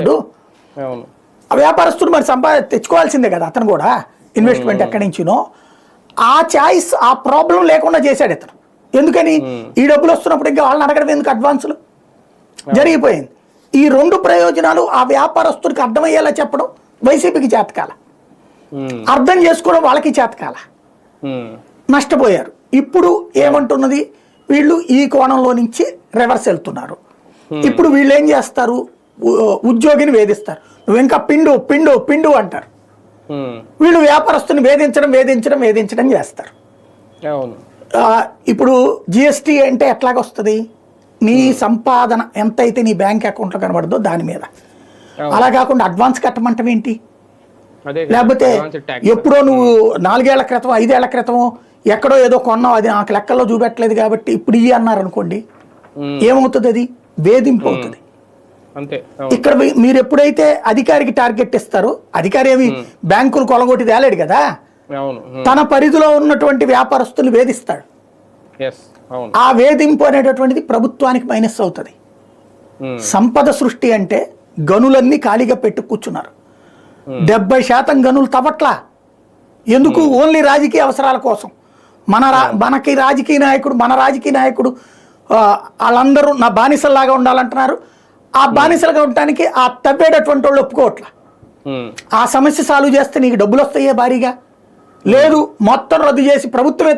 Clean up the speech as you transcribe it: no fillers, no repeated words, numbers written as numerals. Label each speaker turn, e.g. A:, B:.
A: వ్యాపారస్తుడు. ఆ వ్యాపారస్తుడు మరి తెచ్చుకోవాల్సిందే కదా అతను కూడా, ఇన్వెస్ట్మెంట్ ఎక్కడి నుంచినో. ఆ ఛాయిస్, ఆ ప్రాబ్లం లేకుండా చేశాడు ఇతను. ఎందుకని? ఈ డబ్బులు వస్తున్నప్పుడు ఇంకా వాళ్ళని అడగడం ఎందుకు, అడ్వాన్సులు జరిగిపోయింది. ఈ రెండు ప్రయోజనాలు ఆ వ్యాపారస్తుడికి అర్థమయ్యేలా చెప్పడం వైసీపీకి చేతకాల, అర్థం చేసుకోవడం వాళ్ళకి చేతకాల, నష్టపోయారు. ఇప్పుడు ఏమంటున్నది, వీళ్ళు ఈ కోణంలో నుంచి రివర్స్ వెళ్తున్నారు. ఇప్పుడు వీళ్ళు ఏం చేస్తారు, ఉద్యోగిని వేధిస్తారు, నువ్వు ఇంకా పిండు పిండు పిండు అంటారు. వీళ్ళు వ్యాపారస్తుని వేధించడం చేస్తారు. ఇప్పుడు జిఎస్టీ అంటే ఎట్లాగొస్తుంది, నీ సంపాదన ఎంతైతే నీ బ్యాంక్ అకౌంట్లో కనబడదో దాని మీద. అలా కాకుండా అడ్వాన్స్ కట్టమంటం ఏంటి? లేకపోతే ఎప్పుడో నువ్వు 4 ఏళ్ల క్రితం 5 ఏళ్ల క్రితం ఎక్కడో ఏదో కొన్నావు, అది నాకు లెక్కల్లో చూపెట్టలేదు కాబట్టి ఇప్పుడు ఇవి అన్నారు అనుకోండి, ఏమవుతుంది? అది వేధింపు అవుతుంది. ఇక్కడ మీరు ఎప్పుడైతే అధికారికి టార్గెట్ ఇస్తారో, అధికారి ఏమి బ్యాంకులు కొలగొట్టి తేలేడు కదా, తన పరిధిలో ఉన్నటువంటి వ్యాపారస్తులు వేధిస్తాడు. ఆ వేధింపు అనేటటువంటిది ప్రభుత్వానికి మైనస్ అవుతుంది. సంపద సృష్టి అంటే గనులన్నీ ఖాళీగా పెట్టు కూర్చున్నారు. 70% గనులు తవ్వట్లా. ఎందుకు? ఓన్లీ రాజకీయ అవసరాల కోసం. మనకి రాజకీయ నాయకుడు వాళ్ళందరూ నా బానిసల్లాగా ఉండాలంటున్నారు. ఆ బానిసలుగా ఉండటానికి ఆ తవ్వేటటువంటి వాళ్ళు ఒప్పుకోవట్లా. ఆ సమస్య సాల్వ్ చేస్తే నీకు డబ్బులు వస్తాయే భారీగా. లేదు, మొత్తం రద్దు చేసి ప్రభుత్వమే